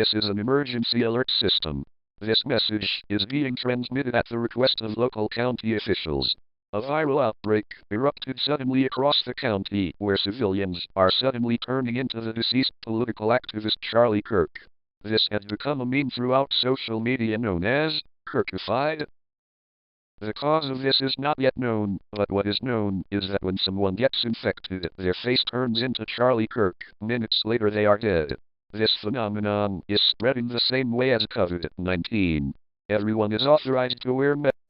This is an emergency alert system. This message is being transmitted at the request of local county officials. A viral outbreak erupted suddenly across the county where civilians are suddenly turning into the deceased political activist Charlie Kirk. This has become a meme throughout social media known as Kirkified. The cause of this is not yet known, but what is known is that when someone gets infected, their face turns into Charlie Kirk. Minutes later they are dead. This phenomenon is spreading the same way as COVID-19. Everyone is authorized to wear masks.